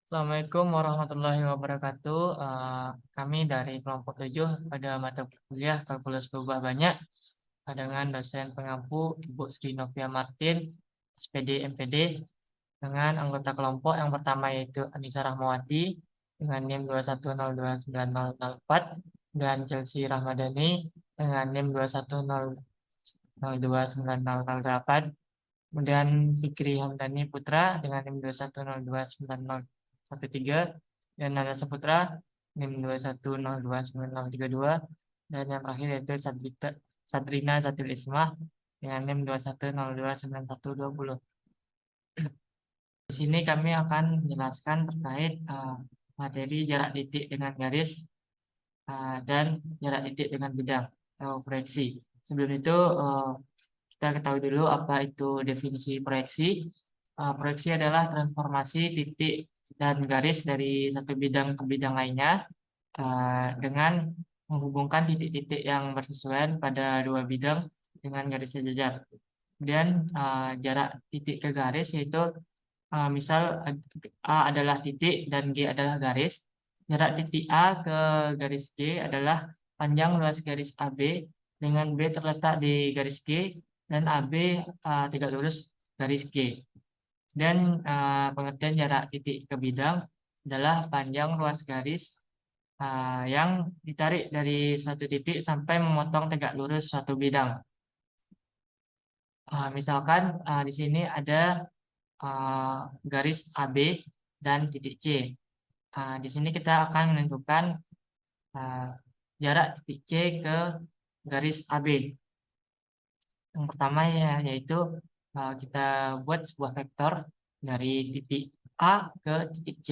Assalamualaikum warahmatullahi wabarakatuh. Kami dari kelompok 7 pada mata kuliah kalkulus berubah banyak dengan dosen pengampu Ibu Sri Novia Martin, SPD MPD, dengan anggota kelompok yang pertama yaitu Anissa Rahmawati dengan NIM 2102904 dan Chelsea Rahmadani dengan NIM 210029008. Kemudian Fikri Hamdani Putra dengan NIM 2102913 dan Nana Saputra NIM 2102932 dan yang terakhir yaitu Sadrina Zatil Ismah dengan NIM 210292120. Di sini kami akan menjelaskan terkait materi jarak titik dengan garis dan jarak titik dengan bidang atau proyeksi. Sebelum itu kita ketahui dulu apa itu definisi proyeksi. Proyeksi adalah transformasi titik dan garis dari satu bidang ke bidang lainnya dengan menghubungkan titik-titik yang bersesuaian pada dua bidang dengan garis sejajar. Kemudian jarak titik ke garis yaitu misal A adalah titik dan G adalah garis. Jarak titik A ke garis G adalah panjang luas garis AB dengan B terletak di garis G dan AB tegak lurus garis G. Dan pengertian jarak titik ke bidang adalah panjang luas garis yang ditarik dari satu titik sampai memotong tegak lurus suatu bidang. Misalkan di sini ada garis AB dan titik C. Di sini kita akan menentukan jarak titik C ke garis AB. Yang pertama yaitu kita buat sebuah vektor dari titik A ke titik C.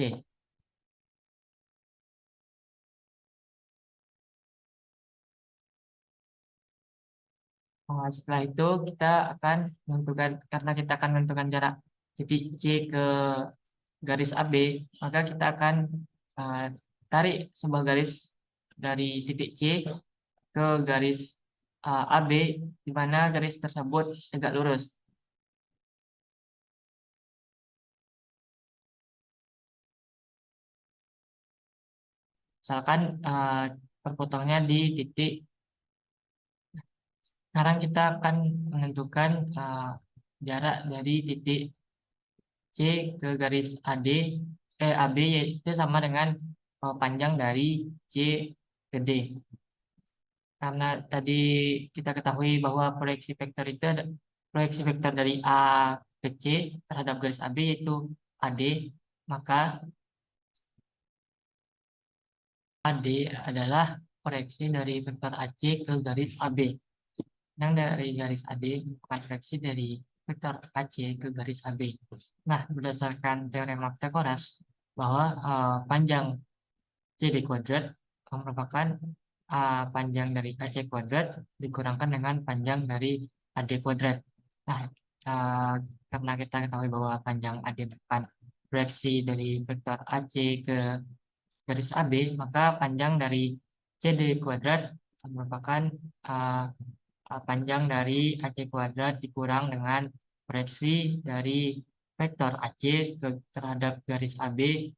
Setelah itu kita akan menentukan, karena kita akan menentukan jarak titik C ke garis AB, maka kita akan uh, tarik sebuah garis dari titik C ke garis AB, di mana garis tersebut tegak lurus. Misalkan terpotongnya di titik. Sekarang kita akan menentukan jarak dari titik C ke garis AB yaitu sama dengan panjang dari C ke D. Karena tadi kita ketahui bahwa proyeksi vektor dari A ke C terhadap garis AB yaitu AD, maka AD adalah proyeksi dari vektor AC ke garis AB. Yang dari garis AD bukan proyeksi dari vektor AC ke garis AB. Nah, berdasarkan teorema Pythagoras bahwa panjang CD kuadrat merupakan panjang dari AC kuadrat dikurangkan dengan panjang dari AD kuadrat. Nah, uh, karena kita ketahui bahwa panjang AD merupakan proyeksi dari vektor AC ke garis AB, maka panjang dari CD kuadrat merupakan uh, panjang dari AC kuadrat dikurang dengan proyeksi dari vektor AC terhadap garis AB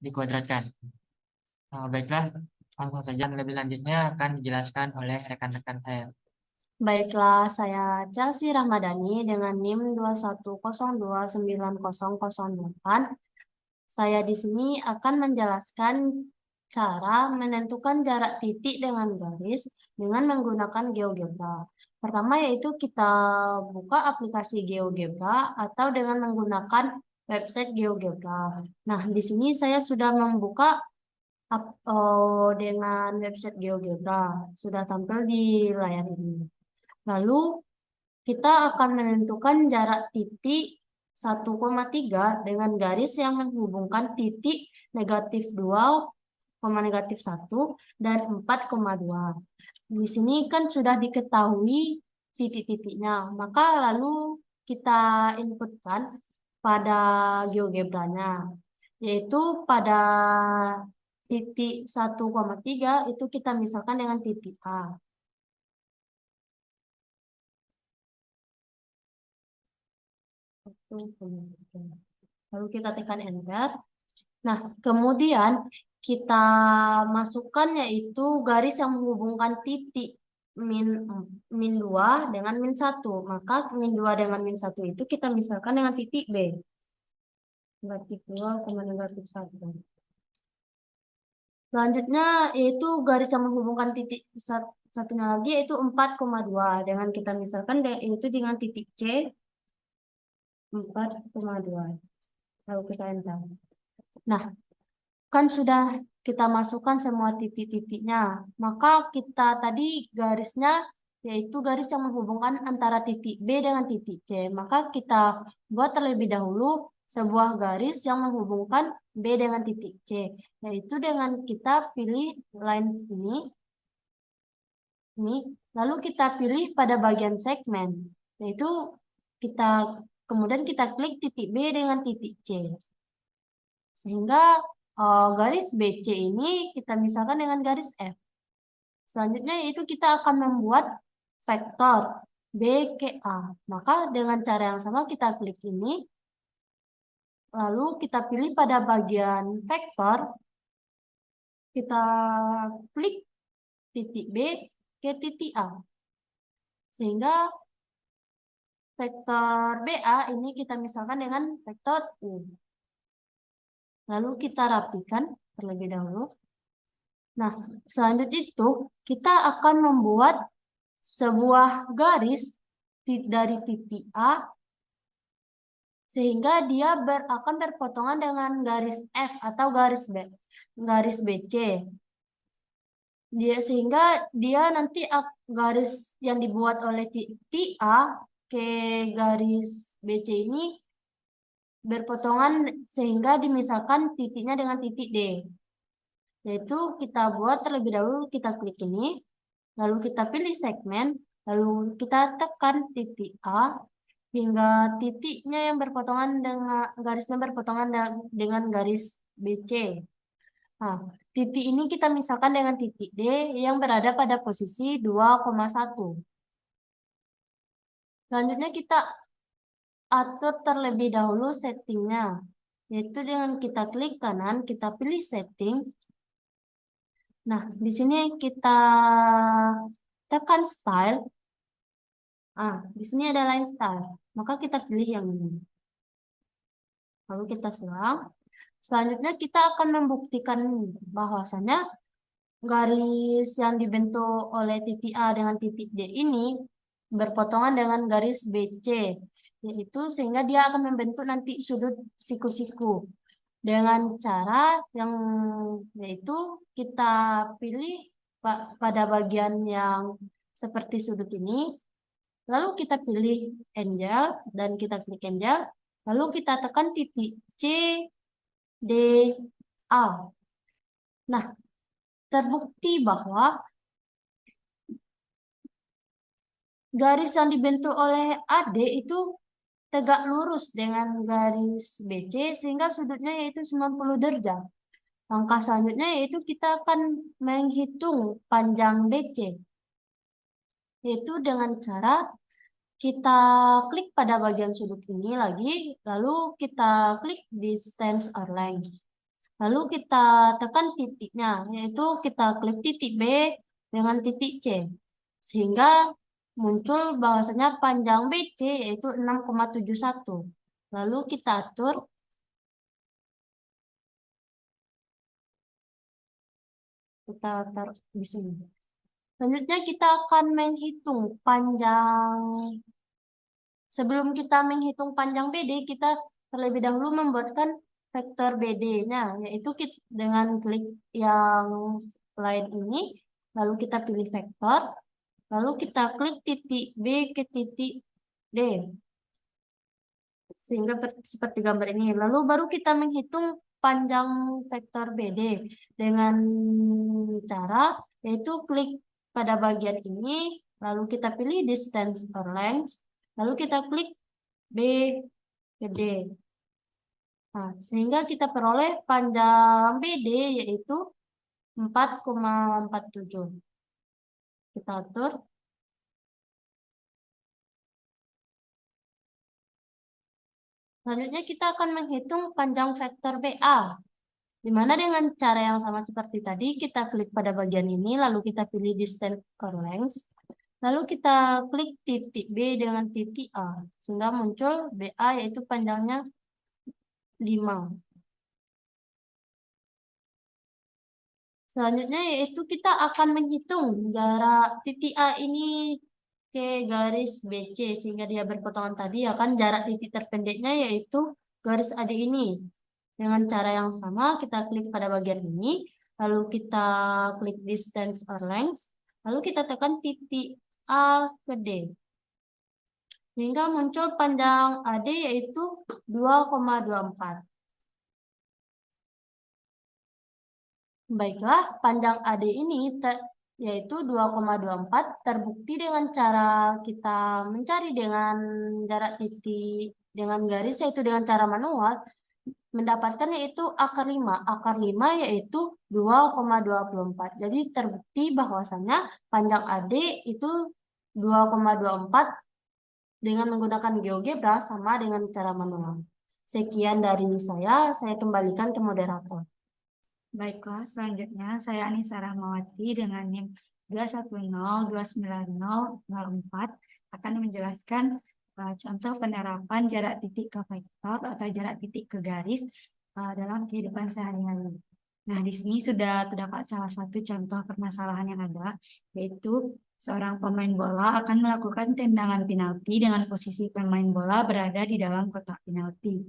dikuadratkan. Baiklah, langsung saja lebih lanjutnya akan dijelaskan oleh rekan-rekan saya. Baiklah, saya Chelsea Rahmadani dengan NIM 2102908. Saya di sini akan menjelaskan cara menentukan jarak titik dengan garis dengan menggunakan GeoGebra. Pertama yaitu kita buka aplikasi GeoGebra atau dengan menggunakan website GeoGebra. Nah, di sini saya sudah membuka dengan website GeoGebra. Sudah tampil di layar ini. Lalu kita akan menentukan jarak titik 1,3 dengan garis yang menghubungkan titik -2, -1 dan 4,2. Di sini kan sudah diketahui titik-titiknya, maka lalu kita inputkan pada GeoGebra-nya, yaitu pada titik 1,3 itu kita misalkan dengan titik A. Lalu kita tekan enter. Nah, kemudian kita masukkan yaitu garis yang menghubungkan titik min min 2 dengan min 1. Maka min 2 dengan min 1 itu kita misalkan dengan titik B. Negatif 2, negatif 1. Selanjutnya yaitu garis yang menghubungkan titik satunya lagi yaitu 4,2 dengan kita misalkan itu dengan titik C 4,2. Lalu kita enter. Nah, kan sudah kita masukkan semua titik-titiknya. Maka kita tadi garisnya yaitu garis yang menghubungkan antara titik B dengan titik C. Maka kita buat terlebih dahulu sebuah garis yang menghubungkan B dengan titik C. Yaitu dengan kita pilih line ini, lalu kita pilih pada bagian segmen. Yaitu kita kemudian kita klik titik B dengan titik C. Sehingga garis BC ini kita misalkan dengan garis F. Selanjutnya yaitu kita akan membuat vektor B ke A. Maka dengan cara yang sama kita klik ini. Lalu kita pilih pada bagian vektor. Kita klik titik B ke titik A. Sehingga vektor BA ini kita misalkan dengan vektor U. Lalu kita rapikan terlebih dahulu. Nah, selanjutnya itu kita akan membuat sebuah garis dari titik A sehingga dia akan berpotongan dengan garis F atau garis BC. Sehingga dia nanti garis yang dibuat oleh titik A ke garis BC ini berpotongan sehingga dimisalkan titiknya dengan titik D. Yaitu kita buat terlebih dahulu, kita klik ini, lalu kita pilih segmen, lalu kita tekan titik A hingga titiknya yang berpotongan dengan garisnya berpotongan dengan garis BC. Nah, titik ini kita misalkan dengan titik D yang berada pada posisi 2,1. Selanjutnya kita atur terlebih dahulu settingnya, yaitu dengan kita klik kanan, kita pilih setting. Nah, di sini kita tekan style. Di sini ada line style. Maka kita pilih yang ini. Lalu kita selang. Selanjutnya kita akan membuktikan bahwasannya garis yang dibentuk oleh titik A dengan titik D ini berpotongan dengan garis BC. Yaitu sehingga dia akan membentuk nanti sudut siku-siku. Dengan cara yang yaitu kita pilih pada bagian yang seperti sudut ini. Lalu kita pilih angel dan kita klik angel. Lalu kita tekan titik C, D, A. Nah, terbukti bahwa garis yang dibentuk oleh AD itu tegak lurus dengan garis BC sehingga sudutnya yaitu 90 derajat. Langkah selanjutnya yaitu kita akan menghitung panjang BC. Yaitu dengan cara kita klik pada bagian sudut ini lagi, lalu kita klik distance or length. Lalu kita tekan titiknya, yaitu kita klik titik B dengan titik C. Sehingga muncul bahwasanya panjang BC yaitu 6,71. Lalu kita atur. Kita taruh di sini. Selanjutnya kita akan menghitung panjang. Sebelum kita menghitung panjang BD, kita terlebih dahulu membuatkan vektor BD-nya, yaitu dengan klik yang lain ini, lalu kita pilih vektor, lalu kita klik titik B ke titik D. Sehingga seperti gambar ini. Lalu baru kita menghitung panjang vektor BD dengan cara yaitu klik pada bagian ini, lalu kita pilih distance or length, lalu kita klik B ke D. Nah, sehingga kita peroleh panjang BD yaitu 4,47. Kita atur. Selanjutnya kita akan menghitung panjang vektor BA. Dimana dengan cara yang sama seperti tadi, kita klik pada bagian ini, lalu kita pilih distance or length, lalu kita klik titik B dengan titik A, sehingga muncul BA yaitu panjangnya 5. Selanjutnya yaitu kita akan menghitung jarak titik A ini ke garis BC sehingga dia berpotongan tadi ya kan jarak titik terpendeknya yaitu garis AD ini. Dengan cara yang sama kita klik pada bagian ini, lalu kita klik distance or length, lalu kita tekan titik A ke D. Sehingga muncul panjang AD yaitu 2,24. Baiklah, panjang AD ini yaitu 2,24 terbukti dengan cara kita mencari dengan jarak titik dengan garis yaitu dengan cara manual mendapatkan yaitu akar 5. Akar 5 yaitu 2,24. Jadi terbukti bahwasannya panjang AD itu 2,24 dengan menggunakan GeoGebra sama dengan cara manual. Sekian dari saya kembalikan ke moderator. Baiklah, selanjutnya saya Anissa Rahmawati dengan NIM 2102904 akan menjelaskan contoh penerapan jarak titik ke vektor atau jarak titik ke garis dalam kehidupan sehari-hari. Nah, di sini sudah terdapat salah satu contoh permasalahan yang ada, yaitu seorang pemain bola akan melakukan tendangan penalti dengan posisi pemain bola berada di dalam kotak penalti.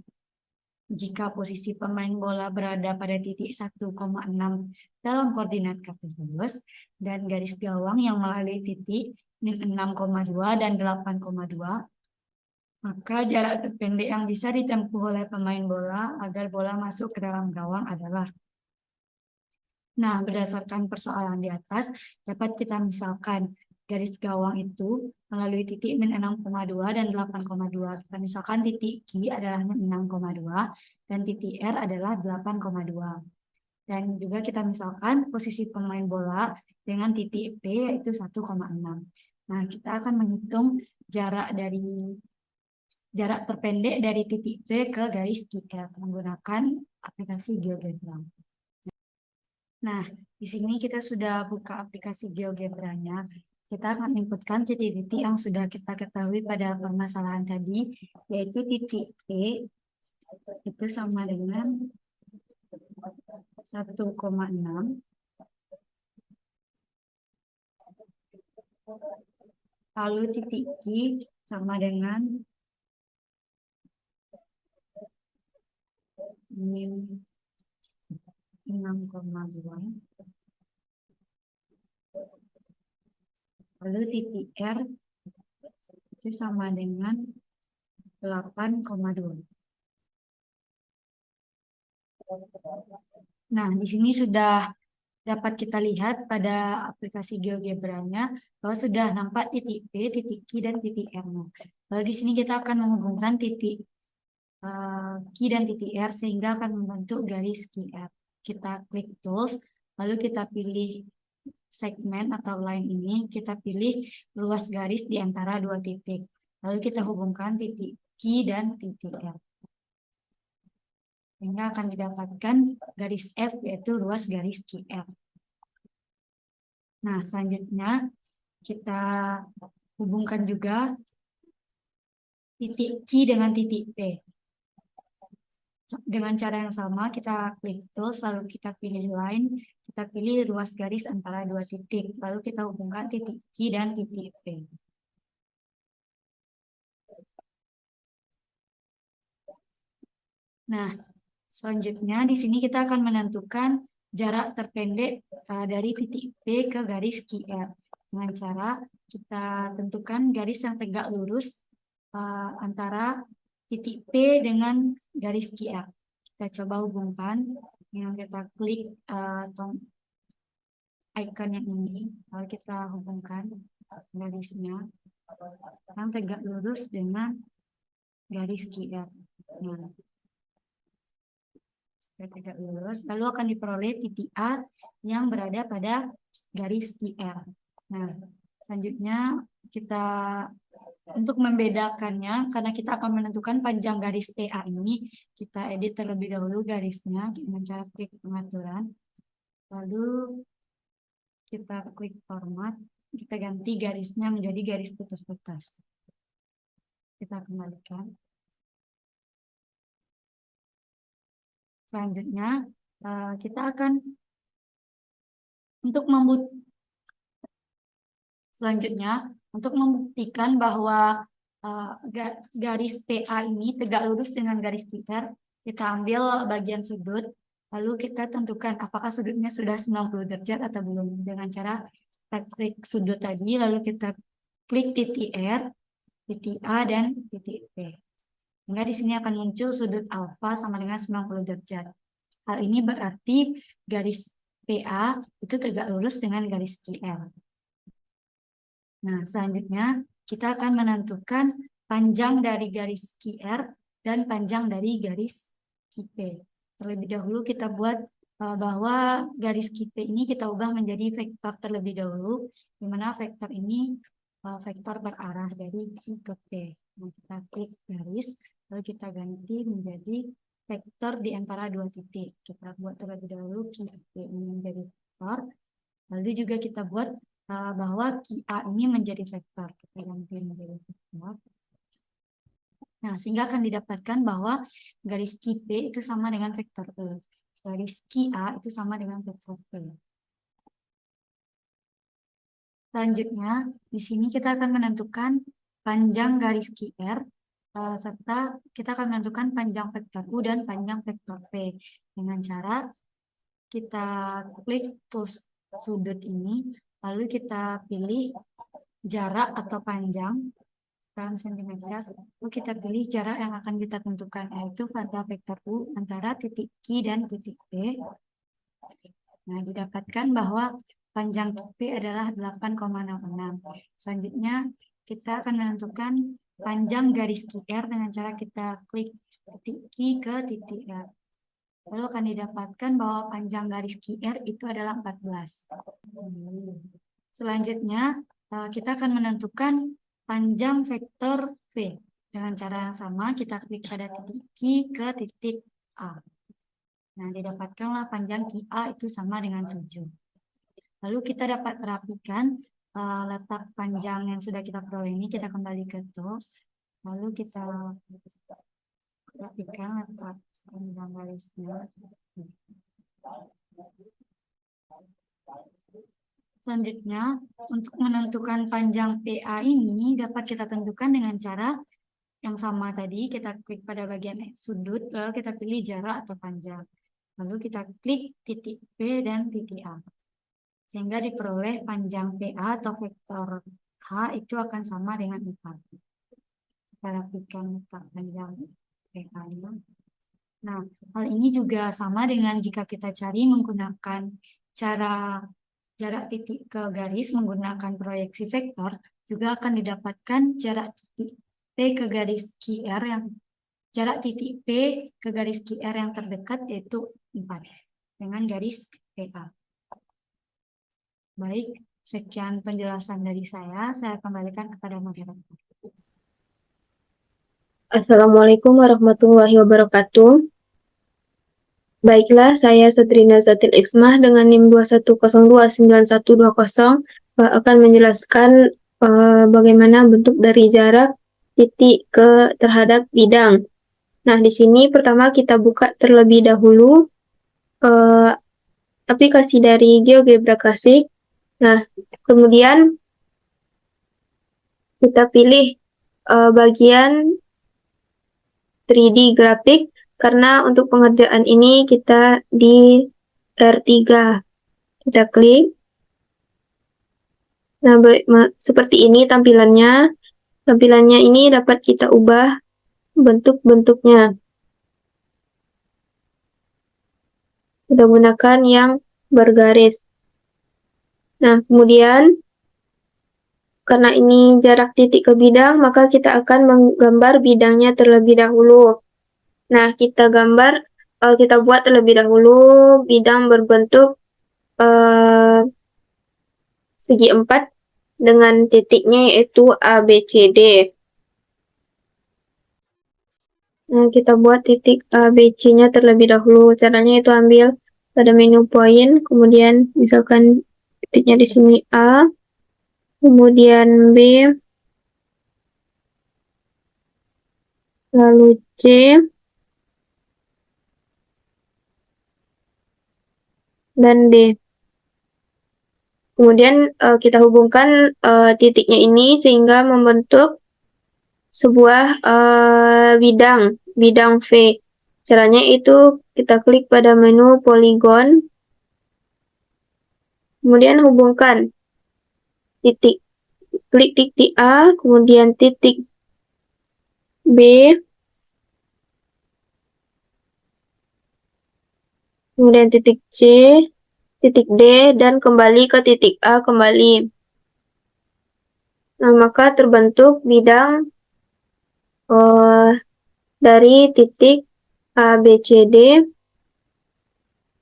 Jika posisi pemain bola berada pada titik 1,6 dalam koordinat kartesius dan garis gawang yang melalui titik 6,2 dan 8,2, maka jarak terpendek yang bisa ditempuh oleh pemain bola agar bola masuk ke dalam gawang adalah. Nah, berdasarkan persoalan di atas, dapat kita misalkan garis gawang itu melalui titik min 6,2 dan 8,2. Kita misalkan titik Q adalah min 6,2 dan titik R adalah 8,2. Dan juga kita misalkan posisi pemain bola dengan titik P yaitu 1,6. Nah, kita akan menghitung jarak terpendek dari titik P ke garis QR menggunakan aplikasi GeoGebra. Nah, di sini kita sudah buka aplikasi GeoGebra-nya. Kita akan inputkan titik-titik yang sudah kita ketahui pada permasalahan tadi, yaitu titik P itu sama dengan 1,6. Lalu titik Q sama dengan min 6,2. Lalu titik R itu sama dengan 8,2. Nah, di sini sudah dapat kita lihat pada aplikasi GeoGebra-nya bahwa sudah nampak titik P, titik Q, dan titik R. Lalu di sini kita akan menghubungkan titik Q dan titik R sehingga akan membentuk garis QR. Kita klik tools, lalu kita pilih segmen atau line ini, kita pilih luas garis di antara dua titik. Lalu kita hubungkan titik Q dan titik R. Sehingga akan didapatkan garis F yaitu luas garis QR. Nah, selanjutnya kita hubungkan juga titik Q dengan titik P. Dengan cara yang sama, kita klik tools, lalu kita pilih line, kita pilih luas garis antara dua titik, lalu kita hubungkan titik Q dan titik P. Nah, selanjutnya di sini kita akan menentukan jarak terpendek dari titik P ke garis QR. Dengan cara kita tentukan garis yang tegak lurus antara titik P dengan garis QR. Kita coba hubungkan dengan kita klik icon yang ini, lalu kita hubungkan garisnya yang tegak lurus dengan garis QR. Nah, tegak lurus, lalu akan diperoleh titik A yang berada pada garis QR. Nah, Selanjutnya kita untuk membedakannya, karena kita akan menentukan panjang garis PA ini, kita edit terlebih dahulu garisnya dengan cara klik pengaturan. Lalu kita klik format, kita ganti garisnya menjadi garis putus-putus. Kita kembalikan. Selanjutnya, kita akan untuk membuktikan bahwa garis PA ini tegak lurus dengan garis QR, kita ambil bagian sudut, lalu kita tentukan apakah sudutnya sudah 90 derajat atau belum, dengan cara klik sudut tadi, lalu kita klik titik R, titik A, dan titik P. Sehingga di sini akan muncul sudut alfa sama dengan 90 derajat. Hal ini berarti garis PA itu tegak lurus dengan garis QR. Nah, selanjutnya kita akan menentukan panjang dari garis QR dan panjang dari garis QP. Terlebih dahulu kita buat bahwa garis QP ini kita ubah menjadi vektor terlebih dahulu, di mana vektor ini vektor berarah dari Q ke P. Nah, kita klik garis, lalu kita ganti menjadi vektor di antara dua titik. Kita buat terlebih dahulu QP ini menjadi vektor, lalu juga kita buat bahwa QA ini menjadi vektor. Kita ganti menjadi vektor. Nah, sehingga akan didapatkan bahwa garis QP itu sama dengan vektor E. Garis QA itu sama dengan vektor P. Selanjutnya, di sini kita akan menentukan panjang garis QR, serta kita akan menentukan panjang vektor U dan panjang vektor P. Dengan cara kita klik tools sudut ini, lalu kita pilih jarak atau panjang dalam sentimeter, lalu kita pilih jarak yang akan kita tentukan, yaitu pada vektor U antara titik Q dan titik P. Nah, didapatkan bahwa panjang P adalah 8,06. Selanjutnya, kita akan menentukan panjang garis QR dengan cara kita klik titik Q ke titik R. Lalu akan didapatkan bahwa panjang garis QR itu adalah 14. Selanjutnya, kita akan menentukan panjang vektor P. Dengan cara yang sama, kita klik pada titik Q ke titik A. Nah, didapatkanlah panjang QA itu sama dengan 7. Lalu kita dapat merapikan letak panjang yang sudah kita peroleh ini, kita kembali ke tools. Lalu kita rapikan letak panjang garisnya. Selanjutnya, untuk menentukan panjang PA ini dapat kita tentukan dengan cara yang sama tadi. Kita klik pada bagian sudut, lalu kita pilih jarak atau panjang. Lalu kita klik titik P dan titik A. Sehingga diperoleh panjang PA atau vektor H itu akan sama dengan 4. Kita rapikan letak panjang PA-nya. Nah, hal ini juga sama dengan jika kita cari menggunakan cara jarak titik ke garis menggunakan proyeksi vektor, juga akan didapatkan jarak titik P ke garis QR jarak titik P ke garis QR yang terdekat yaitu 4 dengan garis PA. Baik, sekian penjelasan dari saya kembalikan kepada moderator. Assalamualaikum warahmatullahi wabarakatuh. Baiklah, saya Satrina Zatil Ismah dengan NIM 21029120 akan menjelaskan bagaimana bentuk dari jarak titik ke terhadap bidang. Nah, di sini pertama kita buka terlebih dahulu aplikasi dari GeoGebra Classic. Nah, kemudian kita pilih bagian 3D grafik, karena untuk pengerjaan ini kita di R3. Kita klik. Nah, seperti ini tampilannya. Tampilannya ini dapat kita ubah bentuk-bentuknya. Kita gunakan yang bergaris. Nah, kemudian karena ini jarak titik ke bidang, maka kita akan menggambar bidangnya terlebih dahulu. Nah, kita buat terlebih dahulu bidang berbentuk segi 4 dengan titiknya yaitu A, B, C, D. Nah, kita buat titik A, B, C-nya terlebih dahulu. Caranya itu ambil pada menu point, kemudian misalkan titiknya di sini A, kemudian B, lalu C, dan D. Kemudian kita hubungkan titiknya ini sehingga membentuk sebuah bidang V. Caranya itu kita klik pada menu polygon, kemudian hubungkan titik. Klik titik A, kemudian titik B, kemudian titik C, titik D, dan kembali ke titik A kembali. Nah, maka terbentuk bidang dari titik A, B, C, D.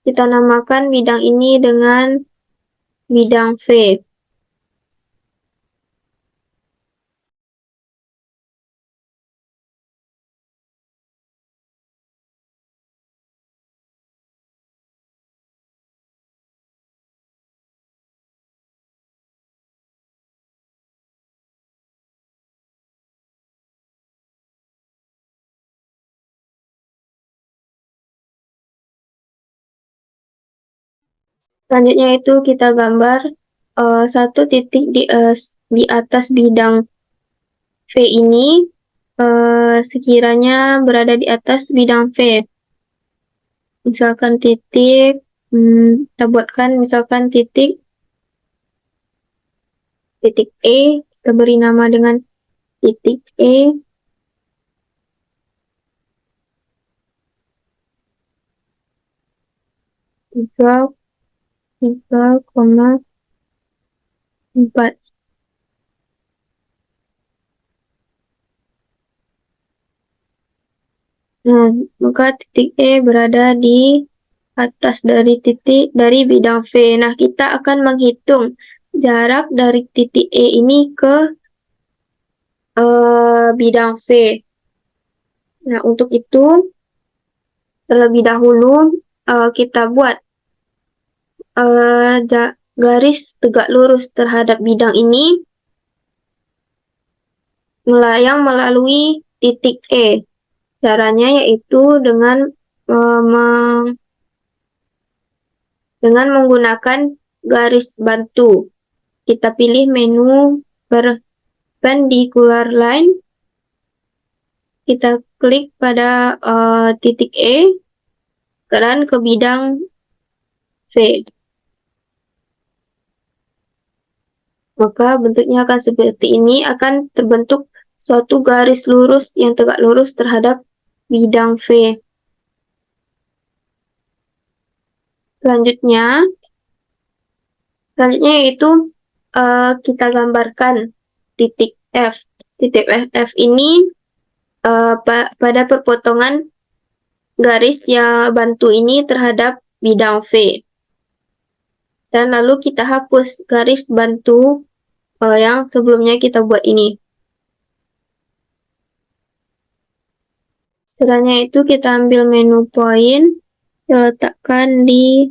Kita namakan bidang ini dengan bidang V. Selanjutnya itu kita gambar satu titik di atas bidang V ini sekiranya berada di atas bidang V. Misalkan titik, kita buatkan misalkan titik E, kita beri nama dengan titik E. Tiga koma 4. Nah, maka titik E berada di atas dari bidang V. Nah, kita akan menghitung jarak dari titik E ini ke bidang V. Nah, untuk itu terlebih dahulu kita buat garis tegak lurus terhadap bidang ini yang melalui titik E. Caranya yaitu dengan menggunakan garis bantu. Kita pilih menu perpendicular line. Kita klik pada titik E dan ke bidang V. Maka bentuknya akan seperti ini, akan terbentuk suatu garis lurus yang tegak lurus terhadap bidang V. Selanjutnya yaitu kita gambarkan titik F. Titik F ini pada perpotongan garis yang bantu ini terhadap bidang V. Dan lalu kita hapus garis bantu yang sebelumnya kita buat ini. Caranya itu kita ambil menu point, kita letakkan di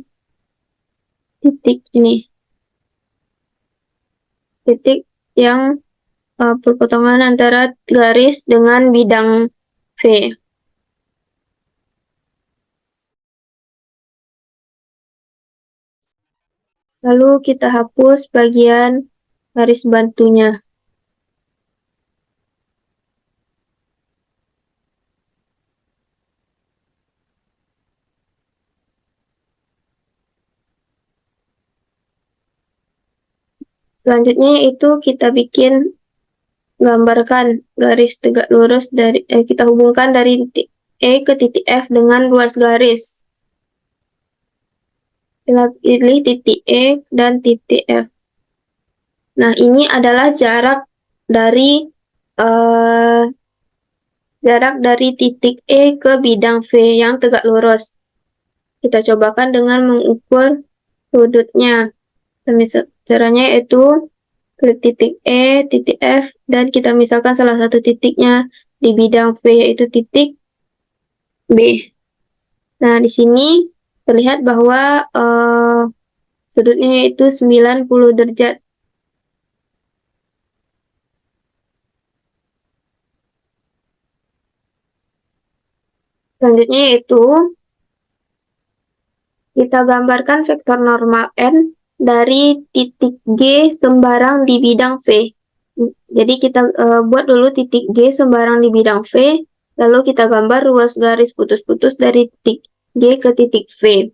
titik ini. Titik yang perpotongan antara garis dengan bidang V. Lalu kita hapus bagian garis bantunya. Selanjutnya yaitu kita gambarkan garis tegak lurus kita hubungkan dari titik E ke titik F dengan ruas garis. Kita pilih titik E dan titik F. Nah, ini adalah jarak dari titik E ke bidang V yang tegak lurus. Kita cobakan dengan mengukur sudutnya. Caranya yaitu klik titik E, titik F, dan kita misalkan salah satu titiknya di bidang V, yaitu titik B. Nah, di sini terlihat bahwa sudutnya yaitu 90 derajat. Selanjutnya yaitu kita gambarkan vektor normal N dari titik G sembarang di bidang V. Jadi kita buat dulu titik G sembarang di bidang V, lalu kita gambar ruas garis putus-putus dari titik G ke titik V.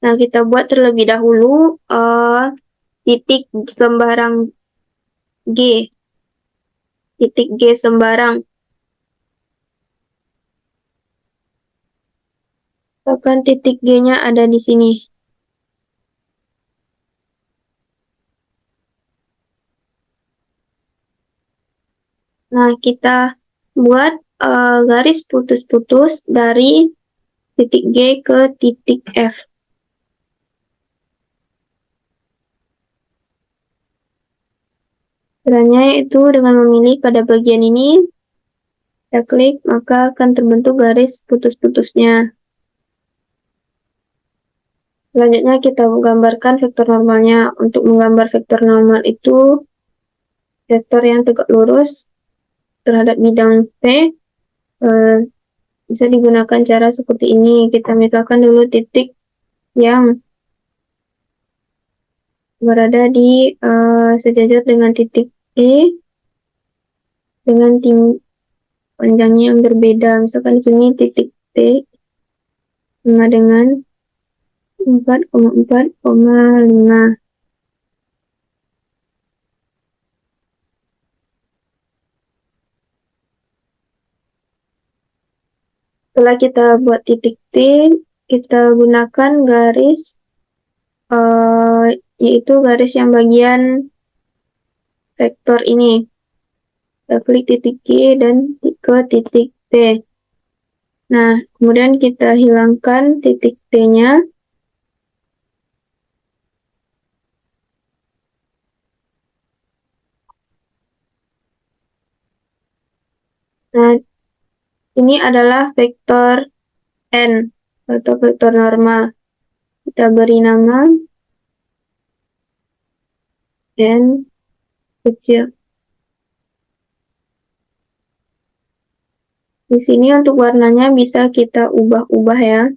Nah, kita buat terlebih dahulu titik sembarang G. Titik G sembarang. Misalkan titik G-nya ada di sini. Nah, kita buat garis putus-putus dari titik G ke titik F. Caranya yaitu dengan memilih pada bagian ini, kita klik, maka akan terbentuk garis putus-putusnya. Selanjutnya kita gambarkan vektor normalnya. Untuk menggambar vektor normal itu, vektor yang tegak lurus terhadap bidang P, bisa digunakan cara seperti ini. Kita misalkan dulu titik yang berada di sejajar dengan titik E dengan panjangnya yang berbeda. Misalkan di sini titik T sama dengan 4,4,5. Setelah kita buat titik T, kita gunakan garis yaitu garis yang bagian vektor ini. Kita klik titik G dan ke titik T. Nah, kemudian kita hilangkan titik T-nya. Nah, ini adalah vektor N atau vektor normal. Kita beri nama N kecil. Di sini untuk warnanya bisa kita ubah-ubah ya.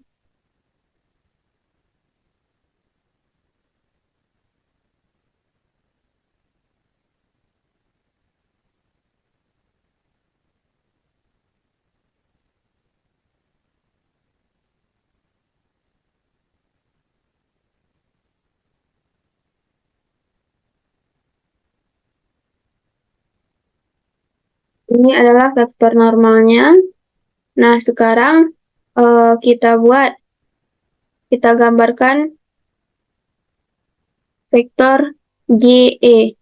Ini adalah vektor normalnya. Nah, sekarang kita gambarkan vektor GE.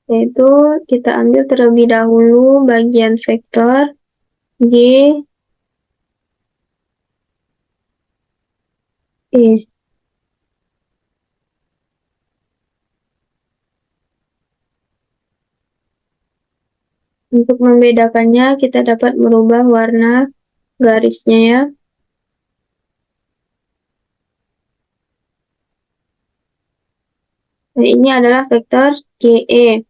Yaitu kita ambil terlebih dahulu bagian vektor G, E. Untuk membedakannya, kita dapat merubah warna garisnya ya. Nah, ini adalah vektor GE.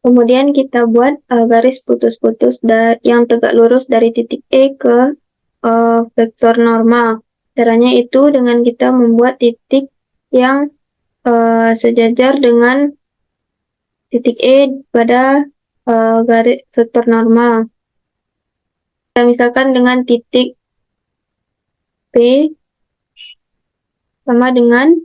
Kemudian kita buat garis putus-putus yang tegak lurus dari titik E ke vektor normal. Caranya itu dengan kita membuat titik yang sejajar dengan titik E pada garis vektor normal. Kita misalkan dengan titik P sama dengan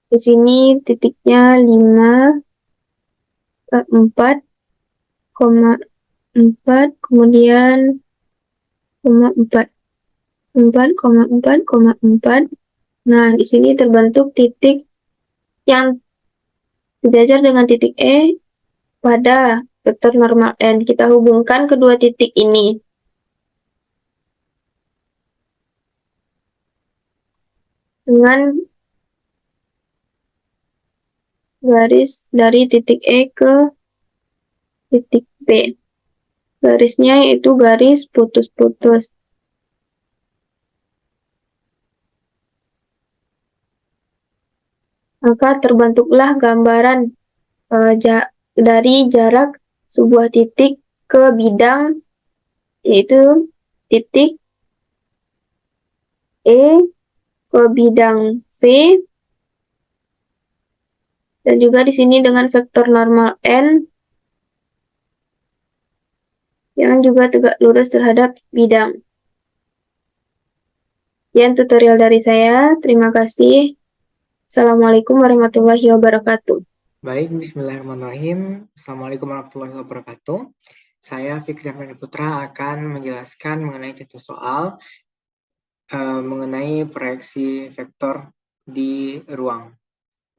di sini titiknya 4,4, kemudian 4,4,4. Nah, di sini terbentuk titik yang sejajar dengan titik E pada vektor normal N. Kita hubungkan kedua titik ini. dengan garis dari titik E ke titik B. Garisnya yaitu garis putus-putus. Maka terbentuklah gambaran dari jarak sebuah titik ke bidang, yaitu titik E ke bidang V, dan juga di sini dengan vektor normal N yang juga tegak lurus terhadap bidang. Sekian tutorial dari saya. Terima kasih. Assalamualaikum warahmatullahi wabarakatuh. Baik, bismillahirrahmanirrahim. Assalamualaikum warahmatullahi wabarakatuh. Saya Fikri Ahmad Putra akan menjelaskan mengenai contoh soal mengenai proyeksi vektor di ruang.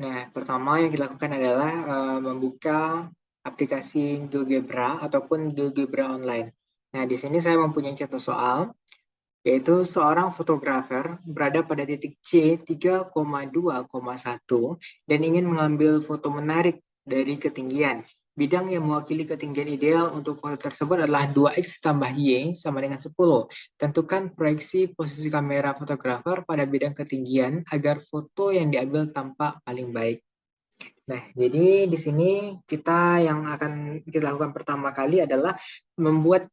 Nah, pertama yang kita lakukan adalah membuka aplikasi GeoGebra ataupun GeoGebra online. Nah, di sini saya mempunyai contoh soal, yaitu seorang fotografer berada pada titik C 3,2,1 dan ingin mengambil foto menarik dari ketinggian. Bidang yang mewakili ketinggian ideal untuk foto tersebut adalah 2x tambah y sama dengan 10. Tentukan proyeksi posisi kamera fotografer pada bidang ketinggian agar foto yang diambil tampak paling baik. Nah, jadi di sini yang akan kita lakukan pertama kali adalah membuat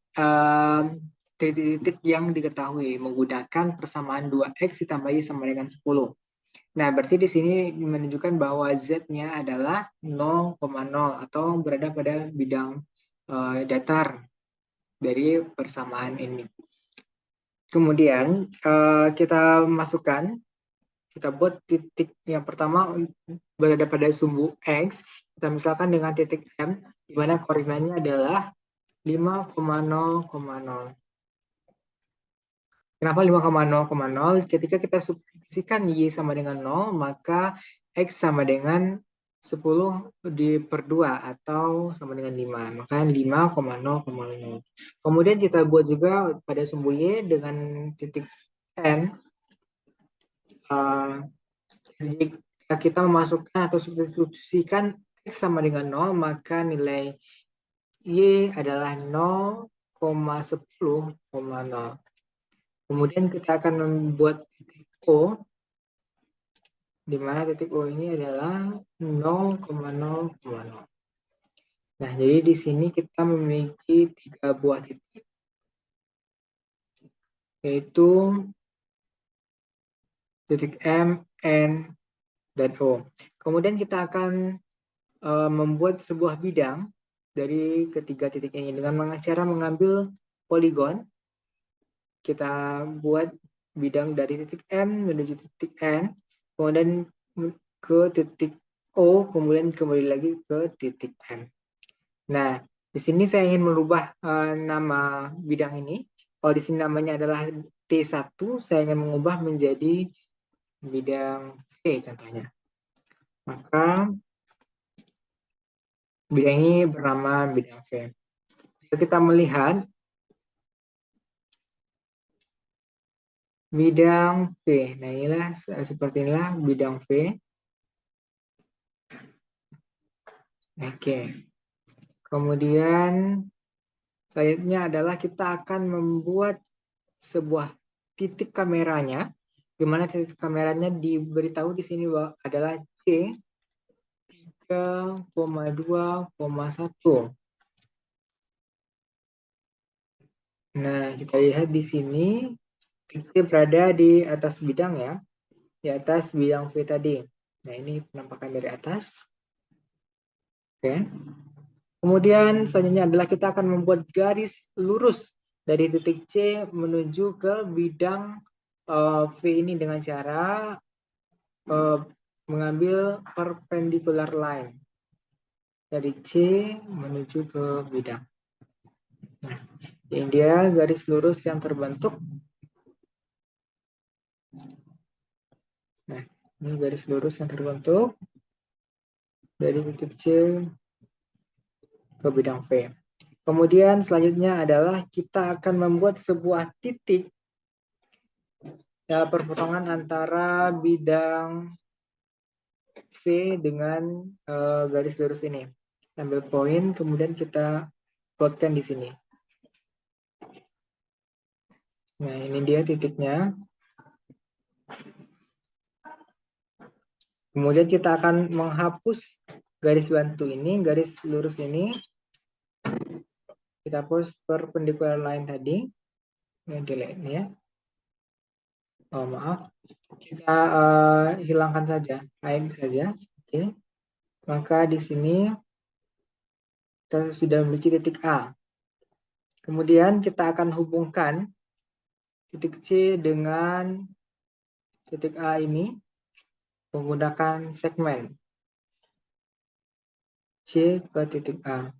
titik-titik yang diketahui menggunakan persamaan 2x ditambah y sama dengan 10. Nah, berarti di sini menunjukkan bahwa z-nya adalah 0,0 atau berada pada bidang datar dari persamaan ini. Kemudian kita masukkan, kita buat titik yang pertama berada pada sumbu X, kita misalkan dengan titik M, di mana koordinatnya adalah 5,0,0. Kenapa 5,0,0? Ketika kita substitusikan Y sama dengan 0, maka X sama dengan 10 per 2 atau sama dengan 5. Maka 5,0,0. Kemudian kita buat juga pada sumbu Y dengan titik N. Jika kita memasukkan atau substitusikan X sama dengan 0, maka nilai Y adalah 0,10,0. Kemudian kita akan membuat titik O, di mana titik O ini adalah 0,0,0. Nah, jadi di sini kita memiliki 3 buah titik, yaitu titik M, N, dan O. Kemudian kita akan membuat sebuah bidang dari ketiga titik ini dengan cara mengambil poligon. Kita buat bidang dari titik M menuju titik N, kemudian ke titik O, kemudian kembali lagi ke titik M. Nah, di sini saya ingin merubah nama bidang ini. Kalau di sini namanya adalah T1, saya ingin mengubah menjadi bidang V contohnya. Maka bidang ini bernama bidang V. Jika kita melihat bidang V, nah inilah seperti inilah bidang V. Oke. Kemudian selanjutnya adalah kita akan membuat sebuah titik kameranya, di mana titik kameranya diberitahu di sini adalah C 3,2,1. Nah, kita lihat di sini titik berada di atas bidang ya, di atas bidang V tadi. Nah, ini penampakan dari atas. Oke. Kemudian selanjutnya adalah kita akan membuat garis lurus dari titik C menuju ke bidang V ini dengan cara mengambil perpendicular line dari C menuju ke bidang. Nah, ini dia garis lurus yang terbentuk. Nah, ini garis lurus yang terbentuk dari titik C ke bidang V. Kemudian selanjutnya adalah kita akan membuat sebuah titik ya perpotongan antara bidang V dengan garis lurus ini. Ambil poin, kemudian kita plotkan di sini. Nah, ini dia titiknya. Kemudian kita akan menghapus garis bantu ini, garis lurus ini. Kita hapus perpendicular line tadi. Delete ini ya. Oh, maaf. Kita hilangkan saja, hide saja. Oke. Maka di sini kita sudah memiliki titik A. Kemudian kita akan hubungkan titik C dengan titik A ini menggunakan segmen C ke titik A.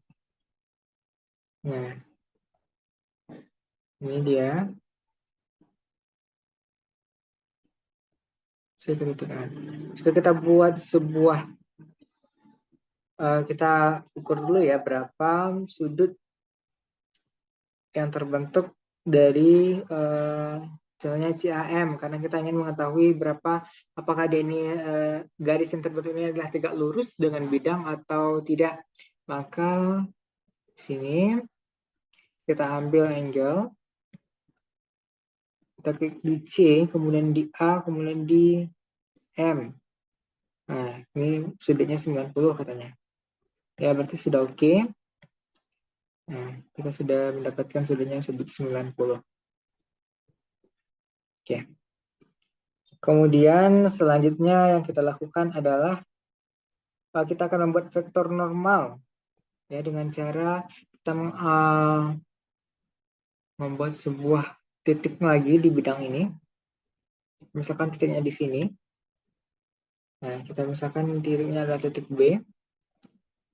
Nah, ini dia C ke titik A. Jika kita buat sebuah, kita ukur dulu ya berapa sudut yang terbentuk dari contohnya CAM, karena kita ingin mengetahui berapa, apakah dia ini garis yang terbentuk ini adalah tegak lurus dengan bidang atau tidak. Maka sini kita ambil angle, kita klik di C, kemudian di A, kemudian di M. Nah, ini sudutnya 90 katanya. Ya, berarti sudah oke. Nah, kita sudah mendapatkan sudutnya sudut 90. Oke. Kemudian selanjutnya yang kita lakukan adalah kita akan membuat vektor normal ya dengan cara kita membuat sebuah titik lagi di bidang ini. Misalkan titiknya di sini. Nah, kita misalkan titiknya adalah titik B.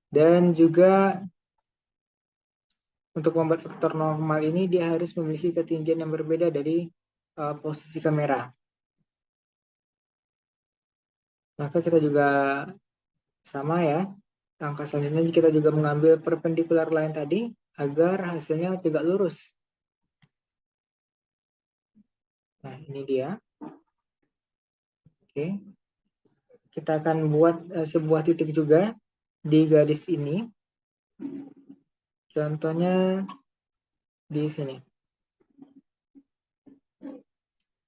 Dan juga untuk membuat vektor normal ini dia harus memiliki ketinggian yang berbeda dari posisi kamera. Maka kita juga sama ya. Langkah selanjutnya kita juga mengambil perpendicular line tadi agar hasilnya tegak lurus. Nah, ini dia. Oke. Kita akan buat sebuah titik juga di garis ini. Contohnya di sini.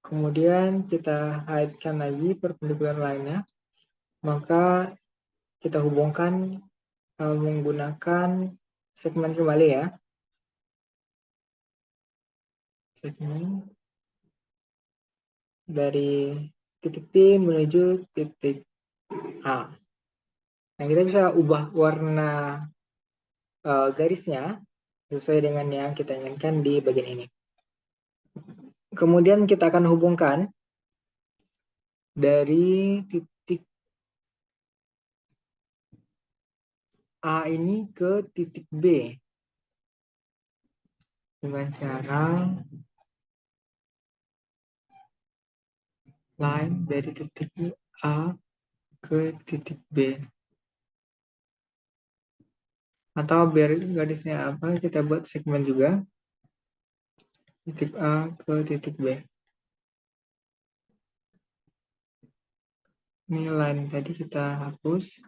Kemudian kita hide-kan lagi perpendicular line-nya. Maka kita hubungkan menggunakan segmen kembali ya. Segmen dari titik T menuju titik A. Nah, kita bisa ubah warna garisnya sesuai dengan yang kita inginkan di bagian ini. Kemudian kita akan hubungkan dari titik A ini ke titik B dengan cara line dari titik A ke titik B. Atau biar garisnya apa, kita buat segmen juga. Titik A ke titik B. Ini line tadi kita hapus.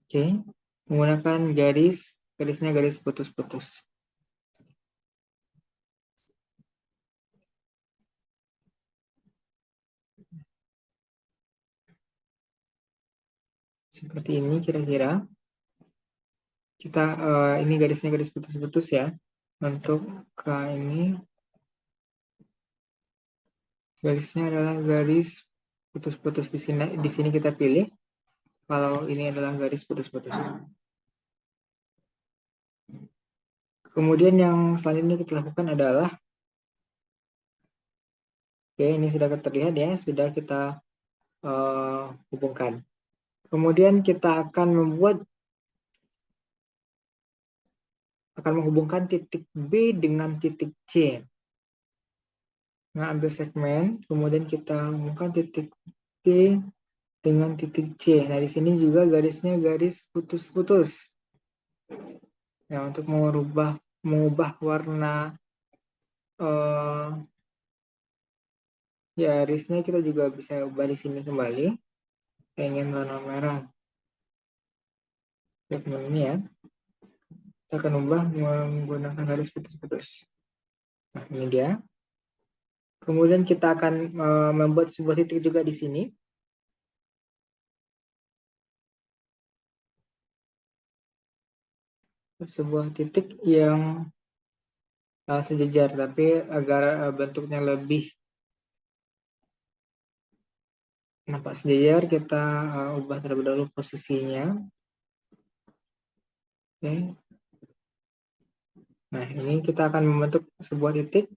Oke. Menggunakan garisnya garis putus-putus. Seperti ini kira-kira. Kita ini garisnya garis putus-putus ya. Untuk K ini garisnya adalah garis putus-putus di sini kita pilih. Kalau ini adalah garis putus-putus. Kemudian yang selanjutnya kita lakukan adalah oke, ini sudah terlihat ya, sudah kita hubungkan. Kemudian kita akan menghubungkan titik B dengan titik C. Nah, ambil segmen, kemudian kita hubungkan titik B dengan titik C. Nah, di sini juga garisnya garis putus-putus. Nah, untuk mengubah warna garisnya kita juga bisa ubah di sini kembali. Saya ingin warna merah. Segmen ini ya. Kita akan ubah menggunakan garis putus-putus. Nah, ini dia. Kemudian kita akan membuat sebuah titik juga di sini. Sebuah titik yang sejajar, tapi agar bentuknya lebih nampak sejajar, kita ubah terlebih dahulu posisinya. Oke. Nah, ini kita akan membentuk sebuah titik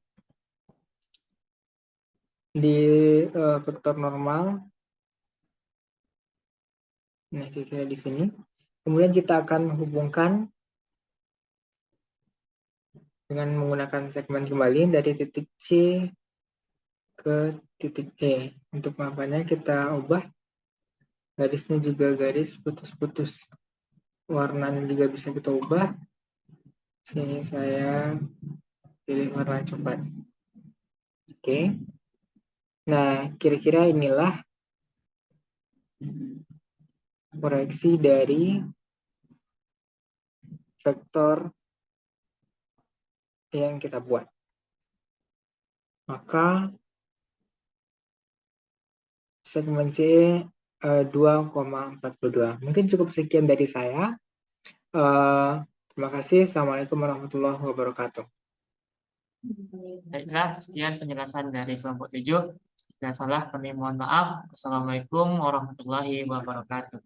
di vektor normal. Nah, kira-kira di sini. Kemudian kita akan hubungkan dengan menggunakan segmen kembali dari titik C ke titik E. Untuk mapannya kita ubah garisnya juga garis putus-putus. Warnanya juga bisa kita ubah. Sini saya pilih warna coklat. Oke. Nah, kira-kira inilah proyeksi dari vektor yang kita buat. Maka segmen C 2,42. Mungkin cukup sekian dari saya. Terima kasih. Assalamualaikum warahmatullahi wabarakatuh. Baiklah, sekian penjelasan dari kelompok 7. Jika salah, kami mohon maaf. Assalamualaikum warahmatullahi wabarakatuh.